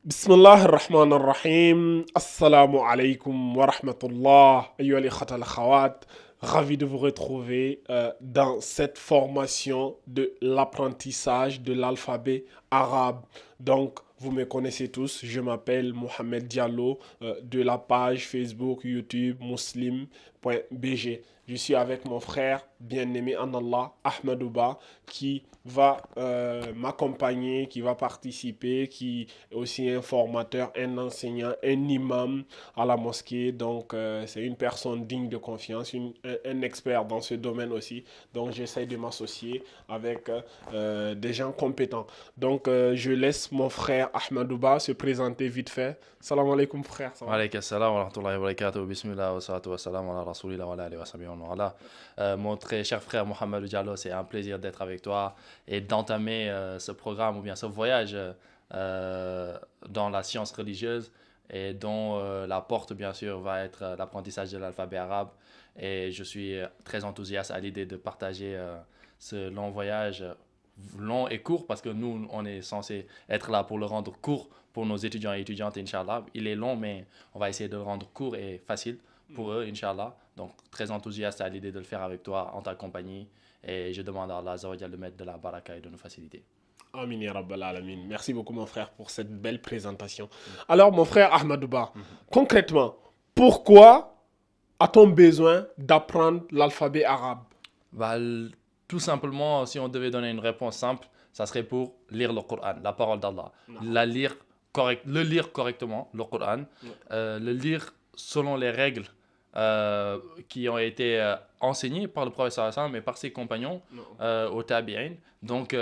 بسم الله الرحمن الرحيم السلام عليكم ورحمة الله أيها الإخوة الأخوات. Ravi de vous retrouver dans cette formation de l'apprentissage de l'alphabet arabe. Donc, vous me connaissez tous, je m'appelle Mohamed Diallo de la page Facebook, YouTube, muslim.bg. Je suis avec mon frère bien-aimé en Allah, Ahmadouba, qui va m'accompagner, qui va participer, qui est aussi un formateur, un enseignant, un imam à la mosquée. Donc, c'est une personne digne de confiance, un expert dans ce domaine aussi. Donc, j'essaie de m'associer avec des gens compétents. Donc, je laisse mon frère Ahmadouba se présenter vite fait. Salam alaikum, frère. Ça va? Wa salam wa rahmatullahi wa barakatuh. Bismillah wa salatu wa salam ala rasulillah wa ala alihi wa sahbihi wa man wala. Mon très cher frère Mohamed Diallo, c'est un plaisir d'être avec toi et d'entamer ce programme ou bien ce voyage dans la science religieuse et dont la porte, bien sûr, va être l'apprentissage de l'alphabet arabe. Et je suis très enthousiaste à l'idée de partager ce long voyage, long et court, parce que nous, on est censé être là pour le rendre court pour nos étudiants et étudiantes, Inch'Allah. Il est long, mais on va essayer de le rendre court et facile pour eux, Inch'Allah. Donc, très enthousiaste à l'idée de le faire avec toi, en ta compagnie. Et je demande à Allah Azza wa Jalla de mettre de la baraka et de nous faciliter. Amin ya Rabbal Alamin. Merci beaucoup, mon frère, pour cette belle présentation. Alors, mon frère Ahmadouba, concrètement, pourquoi a-t-on besoin d'apprendre l'alphabet arabe? Bah, tout simplement, si on devait donner une réponse simple, ça serait pour lire le Coran, la parole d'Allah. Le lire correctement, le Coran. Le lire selon les règles qui ont été enseignées par le prophète sallallahu alayhi wa sallam et par ses compagnons au tabi'in. Donc,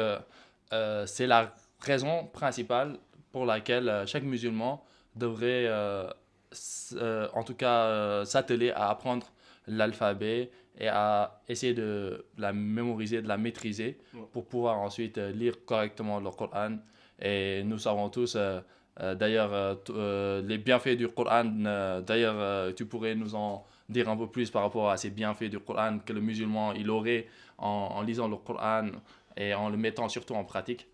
c'est la raison principale pour laquelle chaque musulman devrait, en tout cas, s'atteler à apprendre l'alphabet et à essayer de la mémoriser, de la maîtriser pour pouvoir ensuite lire correctement le Coran. Et nous savons tous, d'ailleurs, les bienfaits du Coran. D'ailleurs, tu pourrais nous en dire un peu plus par rapport à ces bienfaits du Coran que le musulman il aurait en lisant le Coran et en le mettant surtout en pratique.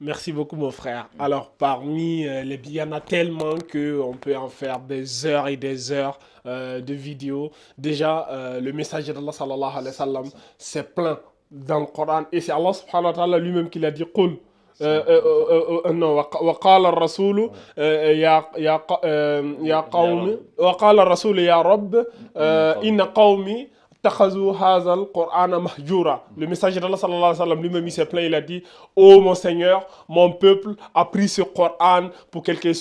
Merci beaucoup, mon frère. Alors, parmi les il y en a tellement qu'on peut en faire des heures et des heures de vidéos. Déjà, le messager d'Allah sallallahu alayhi wa sallam, c'est plein dans le Coran. Et c'est Allah subhanahu wa ta'ala lui-même qui l'a dit, قل non, وقال الرسول يا قوم وقال الرسول يا رب إن قومي اتخذوا هذا القرآن مهجورا. Le messager d'Allah sallallahu alayhi wa sallam lui-même il s'est plaint, il a dit: oh mon Seigneur, mon peuple a pris ce Coran pour quelque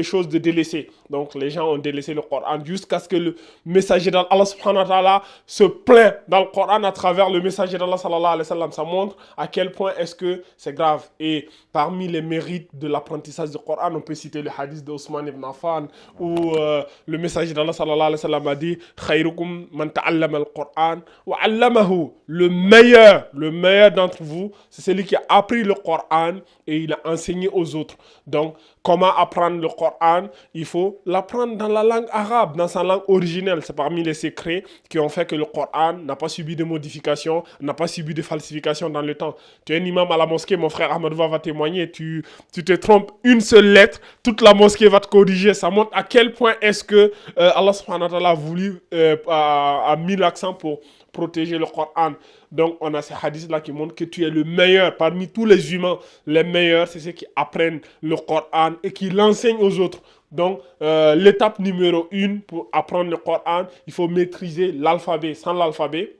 chose de délaissé. Donc les gens ont délaissé le Coran jusqu'à ce que le messager d'Allah subhanahu wa ta'ala se plaint dans le Coran à travers le messager d'Allah sallallahu alayhi wa sallam. Ça montre à quel point est-ce que c'est grave. Et parmi les mérites de l'apprentissage du Coran, on peut citer le hadith d'Ousmane ibn Affan où le messager d'Allah sallallahu alayhi wa sallam a dit: khayrukum man ta'allama al-Qur'an wa 'allamahu. Le meilleur d'entre vous, c'est celui qui a appris le Coran et il a enseigné aux autres. Donc, comment apprendre le Coran? Il faut l'apprendre dans la langue arabe, dans sa langue originelle. C'est parmi les secrets qui ont fait que le Coran n'a pas subi de modifications, n'a pas subi de falsifications dans le temps. Tu es un imam à la mosquée, mon frère Ahmadouba va témoigner. Tu te trompes une seule lettre, toute la mosquée va te corriger. Ça montre à quel point est-ce que Allah subhanahu wa ta'ala a voulu, a mis l'accent pour protéger le Coran. Donc, on a ces hadiths-là qui montrent que tu es le meilleur parmi tous les humains. Les meilleurs, c'est ceux qui apprennent le Coran et qui l'enseignent aux autres. Donc, l'étape numéro 1 pour apprendre le Coran, il faut maîtriser l'alphabet. Sans l'alphabet,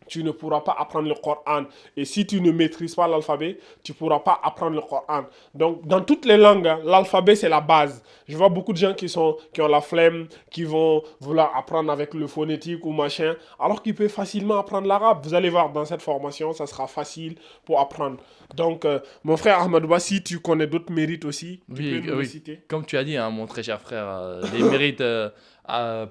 tu ne pourras pas apprendre le Coran. Et si tu ne maîtrises pas l'alphabet, tu ne pourras pas apprendre le Coran. Donc, dans toutes les langues, hein, l'alphabet, c'est la base. Je vois beaucoup de gens qui ont la flemme, qui vont vouloir apprendre avec le phonétique ou machin, alors qu'ils peuvent facilement apprendre l'arabe. Vous allez voir, dans cette formation, ça sera facile pour apprendre. Donc, mon frère Ahmadouba, si tu connais d'autres mérites aussi, tu peux nous les Oui, citer. comme tu as dit, hein, mon très cher frère, les mérites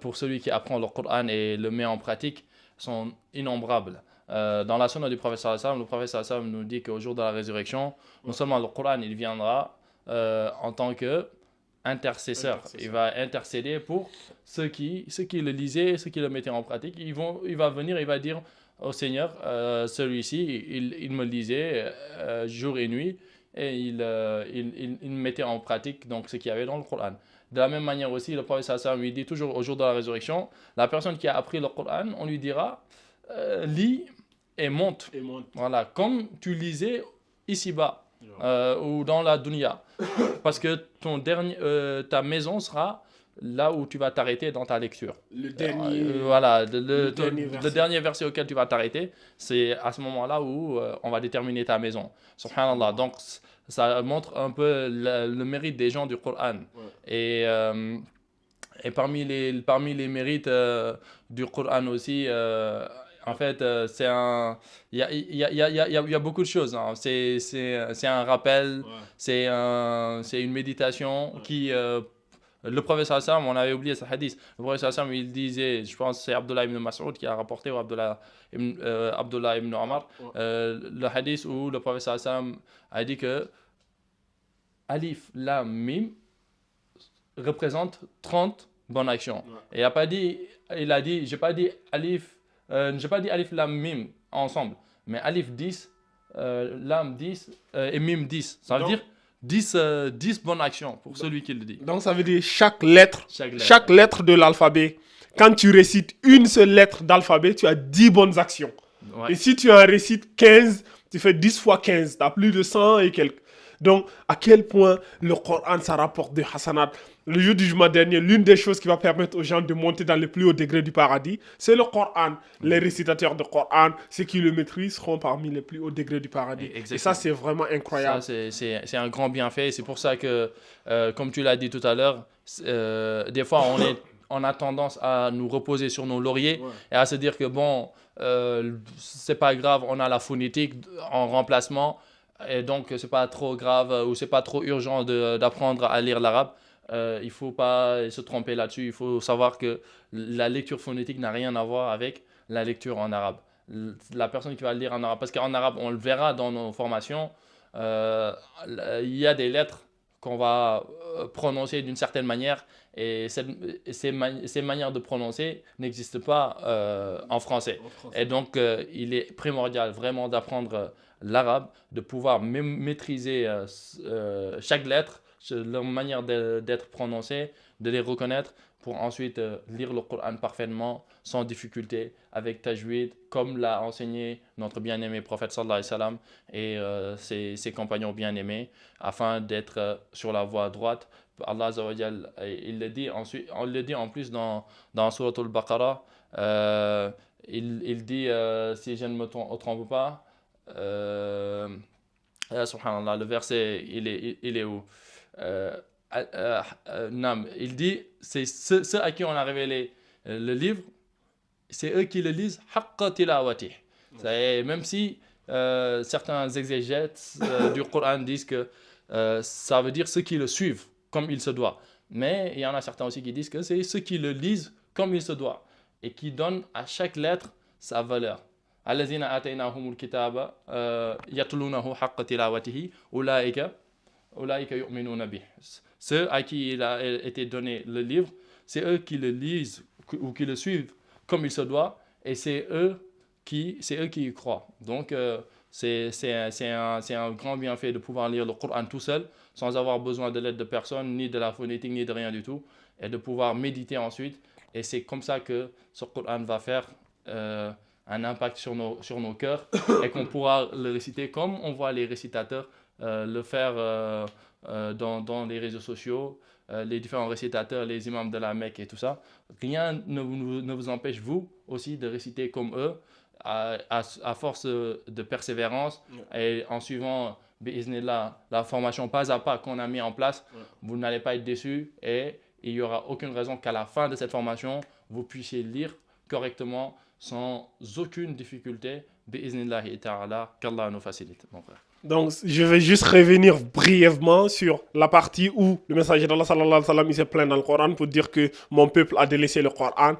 pour celui qui apprend le Coran et le met en pratique sont innombrables. Dans la sunna du prophète sallallahu alayhi wa sallam, le prophète sallallahu alayhi wa sallam nous dit qu'au jour de la résurrection, non seulement le Coran il viendra en tant que intercesseur, il va intercéder pour ceux qui le lisaient, ceux qui le mettaient en pratique. Il va venir, il va dire au Seigneur, celui-ci, il me lisait jour et nuit, et il mettait en pratique donc ce qu'il y avait dans le Coran. De la même manière aussi, le prophète sallallahu alayhi wa sallam lui dit toujours au jour de la résurrection, la personne qui a appris le Coran, on lui dira, lis et monte. Voilà, comme tu lisais ici-bas ou dans la dunya. Parce que ta maison sera là où tu vas t'arrêter dans ta lecture. Le dernier, voilà, le dernier verset auquel tu vas t'arrêter, c'est à ce moment-là où on va déterminer ta maison. Subhanallah. Donc, ça montre un peu le mérite des gens du Coran. Ouais. Et parmi les mérites du Coran aussi, en fait, il y a beaucoup de choses. Hein. C'est un rappel, c'est une méditation qui... le prophète sallallahu alayhi wa sallam, on avait oublié ce hadith. Le prophète sallallahu alayhi wa sallam, il disait, je pense que c'est Abdullah ibn Mas'ud qui a rapporté, ou Abdullah ibn Omar, le hadith où le prophète sallallahu alayhi wa sallam a dit que Alif, Lam, Mim représente 30 bonnes actions. Et il a dit, j'ai pas dit Alif, Lam, Mim ensemble, mais Alif 10, Lam 10 et Mim 10. Ça veut dire 10 bonnes actions pour celui qui le dit. Donc ça veut dire chaque lettre de l'alphabet. Quand tu récites une seule lettre d'alphabet, tu as 10 bonnes actions. Ouais. Et si tu en récites 15, tu fais 10 fois 15, tu as plus de 100 et quelques. Donc, à quel point le Coran, ça rapporte de hasanat. Le jour du jugement dernier, l'une des choses qui va permettre aux gens de monter dans les plus hauts degrés du paradis, c'est le Coran. Les récitateurs de Coran, ceux qui le maîtrisent, seront parmi les plus hauts degrés du paradis. Exactement. Et ça, c'est vraiment incroyable. Ça, c'est un grand bienfait. C'est pour ça que, comme tu l'as dit tout à l'heure, des fois, on a tendance à nous reposer sur nos lauriers et à se dire que, bon, c'est pas grave, on a la phonétique en remplacement. Et donc, c'est pas trop grave ou c'est pas trop urgent d'apprendre à lire l'arabe. Il faut pas se tromper là-dessus. Il faut savoir que la lecture phonétique n'a rien à voir avec la lecture en arabe. La personne qui va lire en arabe, parce qu'en arabe, on le verra dans nos formations, il y a des lettres qu'on va prononcer d'une certaine manière et ces manières de prononcer n'existent pas en français. Et donc, il est primordial vraiment d'apprendre l'arabe, de pouvoir maîtriser chaque lettre, leur manière d'être prononcée, de les reconnaître pour ensuite lire le Coran parfaitement, sans difficulté, avec tajwid, comme l'a enseigné notre bien-aimé prophète sallallahu alayhi wa sallam et ses compagnons bien-aimés, afin d'être sur la voie droite. Allah Azza wa Jal, il le dit ensuite, on le dit en plus dans Surat al-Baqarah, il dit, si je ne me trompe pas, subhanallah, le verset, il est où? Il dit, c'est ceux à qui on a révélé le livre, c'est eux qui le lisent haqqa tilawatih. Même si certains exégètes du Coran disent que ça veut dire ceux qui le suivent comme il se doit, mais il y en a certains aussi qui disent que c'est ceux qui le lisent comme il se doit et qui donnent à chaque lettre sa valeur. الذين آتيناهم الكتاب يتلونه حق تلاوته أولئك يؤمنون به. Ceux à qui il a été donné le livre, c'est eux qui le lisent ou qui le suivent comme il se doit, et c'est eux qui y croient. Donc c'est un grand bienfait de pouvoir lire le Coran tout seul, sans avoir besoin de l'aide de personne, ni de la phonétique, ni de rien du tout, et de pouvoir méditer ensuite. Et c'est comme ça que ce Coran va faire un impact sur nos cœurs et qu'on pourra le réciter comme on voit les récitateurs le faire dans les réseaux sociaux, les différents récitateurs, les imams de la Mecque et tout ça. Rien ne vous empêche, vous aussi, de réciter comme eux, à force de persévérance et en suivant la formation pas à pas qu'on a mis en place. Vous n'allez pas être déçus et il n'y aura aucune raison qu'à la fin de cette formation, vous puissiez lire correctement sans aucune difficulté. Bi'iznillahi ta'ala, qu'Allah nous facilite, mon frère. Donc, je vais juste revenir brièvement sur la partie où le messager d'Allah sallallahu alayhi wa sallam il s'est plaint dans le Coran pour dire que mon peuple a délaissé le Coran.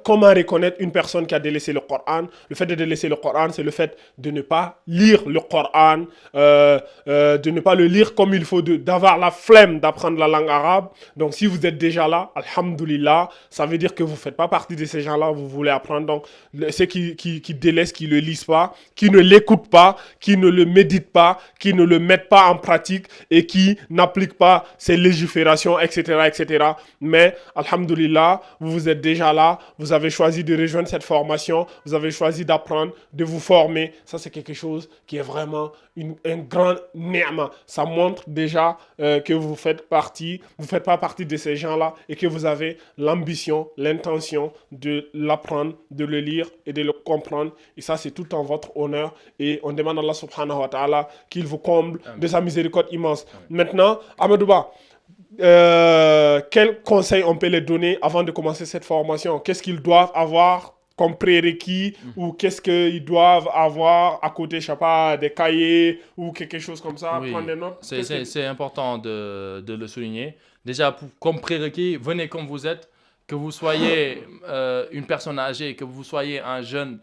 Comment reconnaître une personne qui a délaissé le Coran? Le fait de délaisser le Coran, c'est le fait de ne pas lire le Coran, de ne pas le lire comme il faut, d'avoir la flemme d'apprendre la langue arabe. Donc, si vous êtes déjà là, alhamdoulilah, ça veut dire que vous ne faites pas partie de ces gens-là, vous voulez apprendre. Donc, ceux qui délaissent, qui ne le lisent pas, qui ne l'écoutent pas, qui ne le méditent pas, qui ne le mettent pas en pratique et qui n'appliquent pas ces légiférations, etc., etc. Mais, alhamdoulilah, vous vous êtes déjà là, vous avez choisi de rejoindre cette formation, vous avez choisi d'apprendre, de vous former. Ça, c'est quelque chose qui est vraiment un grand ni'ma. Ça montre déjà que vous faites pas partie de ces gens-là et que vous avez l'ambition, l'intention de l'apprendre, de le lire et de le comprendre. Et ça, c'est tout en votre honneur. Et on demande à Allah subhanahu wa ta'ala qu'il vous comble de sa miséricorde immense. Maintenant, Amadouba, quels conseils on peut les donner avant de commencer cette formation? Qu'est-ce qu'ils doivent avoir comme prérequis ou qu'est-ce qu'ils doivent avoir à côté, je sais pas, des cahiers ou quelque chose comme ça, Oui, prendre des notes? c'est important de le souligner. Déjà, comme prérequis, venez comme vous êtes, que vous soyez une personne âgée, que vous soyez un jeune,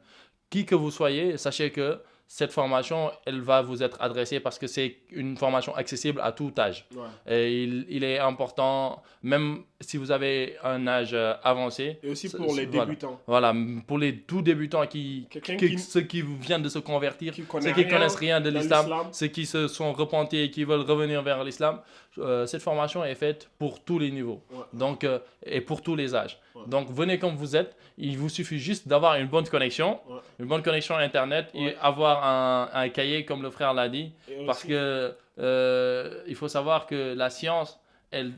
qui que vous soyez, sachez que cette formation, elle va vous être adressée parce que c'est une formation accessible à tout âge. Ouais. Et il est important, même si vous avez un âge avancé. Et aussi pour les voilà. débutants. Voilà, pour les tout débutants ceux qui viennent de se convertir, ceux qui connaissent rien de l'islam, ceux qui se sont repentis et qui veulent revenir vers l'islam, cette formation est faite pour tous les niveaux, donc, et pour tous les âges. Donc venez comme vous êtes, il vous suffit juste d'avoir une bonne connexion, une bonne connexion Internet et avoir un cahier comme le frère l'a dit, parce que il faut savoir que la science, elle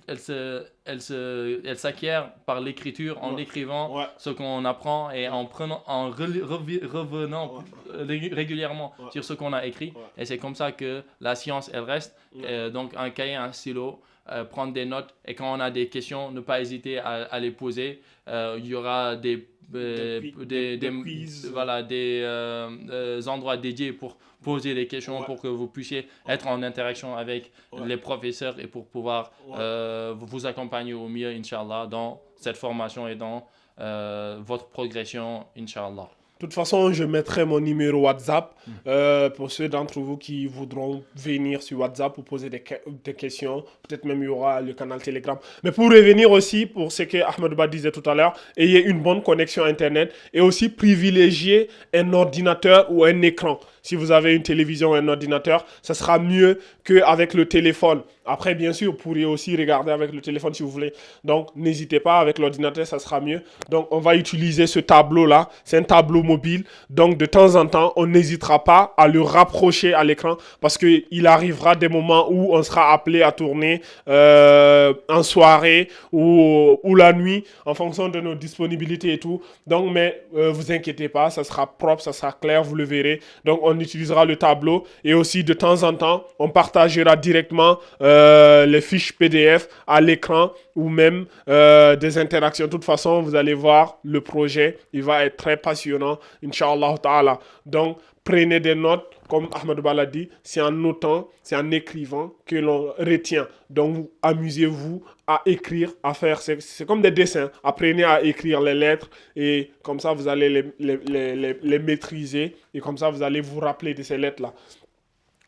s'acquiert par l'écriture, en écrivant ce qu'on apprend et en revenant régulièrement sur ce qu'on a écrit. Et c'est comme ça que la science, elle reste. Donc un cahier, un stylo, prendre des notes et quand on a des questions, ne pas hésiter à les poser. Il y aura des quiz. Voilà, des endroits dédiés pour poser des questions pour que vous puissiez être en interaction avec les professeurs et pour pouvoir vous accompagner au mieux, Inch'Allah, dans cette formation et dans votre progression, Inch'Allah. De toute façon, je mettrai mon numéro WhatsApp pour ceux d'entre vous qui voudront venir sur WhatsApp pour poser des questions. Peut-être même il y aura le canal Telegram. Mais pour revenir aussi, pour ce que Ahmedouba disait tout à l'heure, ayez une bonne connexion Internet et aussi privilégier un ordinateur ou un écran. Si vous avez une télévision ou un ordinateur, ça sera mieux qu'avec le téléphone. Après, bien sûr, vous pourriez aussi regarder avec le téléphone si vous voulez. Donc, n'hésitez pas, avec l'ordinateur, ça sera mieux. Donc, on va utiliser ce tableau-là. C'est un tableau mobile. Donc, de temps en temps, on n'hésitera pas à le rapprocher à l'écran parce qu'il arrivera des moments où on sera appelé à tourner en soirée ou la nuit en fonction de nos disponibilités et tout. Donc, mais vous inquiétez pas, ça sera propre, ça sera clair, vous le verrez. Donc, on utilisera le tableau et aussi de temps en temps, on partagera directement les fiches PDF à l'écran ou même des interactions. De toute façon, vous allez voir le projet, il va être très passionnant, Inch'Allah ta'ala. Donc, prenez des notes, comme Ahmedouba l'a dit, c'est en notant, c'est en écrivant que l'on retient. Donc, amusez-vous à écrire, à faire, c'est comme des dessins. Apprenez à écrire les lettres et comme ça, vous allez les maîtriser et comme ça, vous allez vous rappeler de ces lettres-là.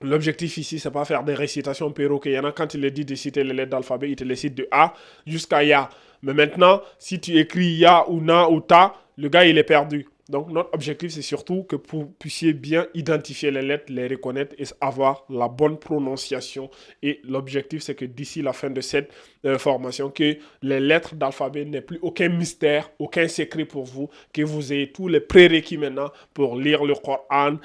L'objectif ici, c'est pas faire des récitations perroquets. Il y en a quand il est dit de citer les lettres d'alphabet, il te les cite de A jusqu'à Ya. Mais maintenant, si tu écris Ya ou Na ou Ta, le gars, il est perdu. Donc, notre objectif, c'est surtout que vous puissiez bien identifier les lettres, les reconnaître et avoir la bonne prononciation. Et l'objectif, c'est que d'ici la fin de cette formation, que les lettres d'alphabet n'aient plus aucun mystère, aucun secret pour vous, que vous ayez tous les prérequis maintenant pour lire le Coran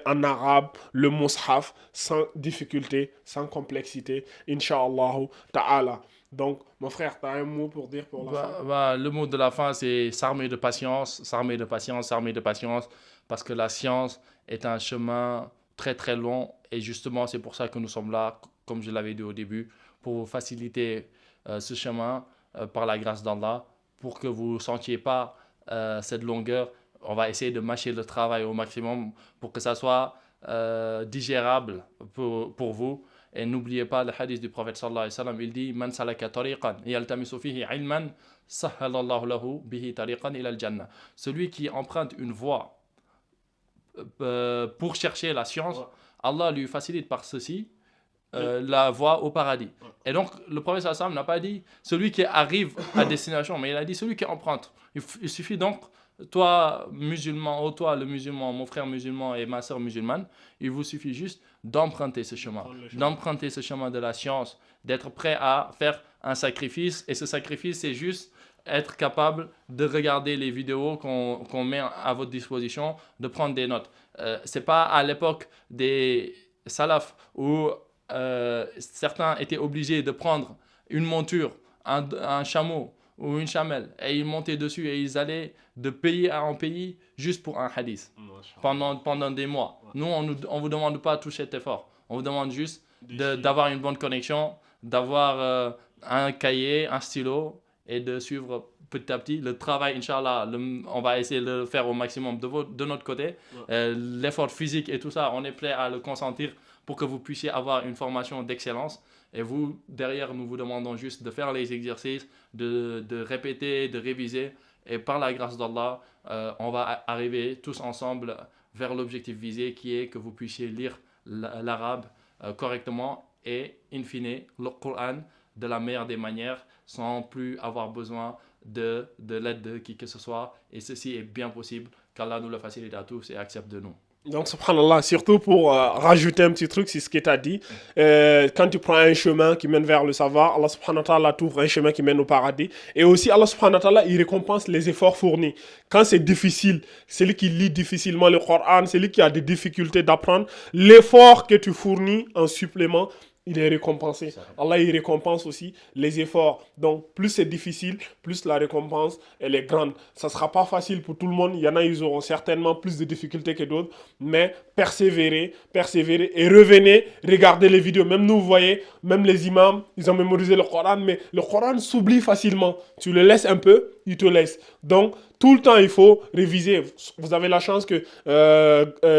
en arabe, le mushaf, sans difficulté, sans complexité, Inch'Allah ta'ala. Donc, mon frère, tu as un mot pour dire pour la fin? Le mot de la fin, c'est s'armer de patience, s'armer de patience, s'armer de patience, parce que la science est un chemin très très long et justement, c'est pour ça que nous sommes là, comme je l'avais dit au début, pour vous faciliter ce chemin par la grâce d'Allah, pour que vous ne sentiez pas cette longueur. On va essayer de mâcher le travail au maximum pour que ça soit digérable pour vous. Et n'oubliez pas le hadith du prophète sallallahu alayhi wa sallam, il dit Man salaka tariqan yaltamisu fihi ilman sahhalallahu lahu bihi tariqan ila al-jannah. Celui qui emprunte une voie pour chercher la science, Allah lui facilite par ceci la voie au paradis. Et donc le prophète sallallahu alayhi wa sallam n'a pas dit celui qui arrive à destination, mais il a dit celui qui emprunte. Il suffit donc toi musulman, ou toi le musulman, mon frère musulman et ma soeur musulmane, il vous suffit juste d'emprunter ce chemin, de la science, d'être prêt à faire un sacrifice. Et ce sacrifice, c'est juste être capable de regarder les vidéos qu'on met à votre disposition, de prendre des notes. C'est pas à l'époque des salafs où certains étaient obligés de prendre une monture, un chameau ou une chamelle, et ils montaient dessus et ils allaient de pays en pays juste pour un hadith pendant des mois. Nous, on vous demande pas tout cet effort. On vous demande juste d'avoir une bonne connexion, d'avoir un cahier, un stylo et de suivre petit à petit le travail. Inch'Allah, on va essayer de le faire au maximum de notre côté. L'effort physique et tout ça, on est prêt à le consentir pour que vous puissiez avoir une formation d'excellence. Et vous, derrière, nous vous demandons juste de faire les exercices, de répéter, de réviser. Et par la grâce d'Allah, on va arriver tous ensemble vers l'objectif visé, qui est que vous puissiez lire l'arabe correctement et, in fine, le Coran de la meilleure des manières, sans plus avoir besoin de l'aide de qui que ce soit. Et ceci est bien possible, qu'Allah nous le facilite à tous et accepte de nous. Donc, subhanallah, surtout pour rajouter un petit truc, c'est ce que tu as dit. Quand tu prends un chemin qui mène vers le savoir, Allah subhanahu wa ta'ala t'ouvre un chemin qui mène au paradis. Et aussi, Allah subhanahu wa ta'ala, il récompense les efforts fournis. Quand c'est difficile, celui qui lit difficilement le Coran, celui qui a des difficultés d'apprendre, l'effort que tu fournis en supplément, il est récompensé. Allah, il récompense aussi les efforts. Donc, plus c'est difficile, plus la récompense, elle est grande. Ça ne sera pas facile pour tout le monde. Il y en a, ils auront certainement plus de difficultés que d'autres. Mais persévérez et revenez, regardez les vidéos. Même nous, vous voyez, même les imams, ils ont mémorisé le Coran, mais le Coran s'oublie facilement. Tu le laisses un peu, il te laisse. Donc, tout le temps, il faut réviser. Vous avez la chance que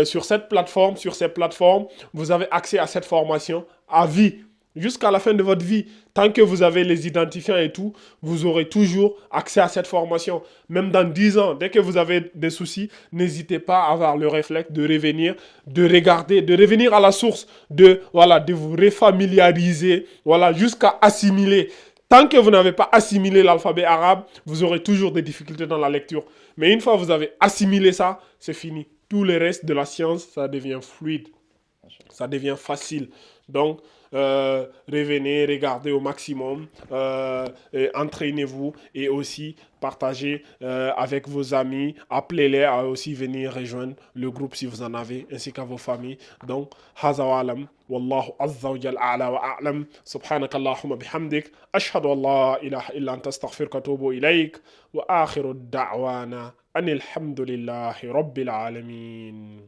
sur ces plateformes, vous avez accès à cette formation à vie, jusqu'à la fin de votre vie. Tant que vous avez les identifiants et tout, vous aurez toujours accès à cette formation. Même dans 10 ans, dès que vous avez des soucis, n'hésitez pas à avoir le réflexe de revenir, de regarder, de revenir à la source, de vous refamiliariser, jusqu'à assimiler. Tant que vous n'avez pas assimilé l'alphabet arabe, vous aurez toujours des difficultés dans la lecture. Mais une fois que vous avez assimilé ça, c'est fini. Tout le reste de la science, ça devient fluide. Ça devient facile. Donc, revenez, regardez au maximum, entraînez-vous et aussi partagez avec vos amis, appelez-les à aussi venir rejoindre le groupe si vous en avez, ainsi qu'à vos familles. Donc, haza wa alam, wallahu azza wa jal a'la wa a'lam, subhanakallahumma bihamdik, ashhadu an la ilaha illa anta astaghfiruka wa atubu ilayk, wa akhiru da'wana anil hamdulillahi rabbil alamin.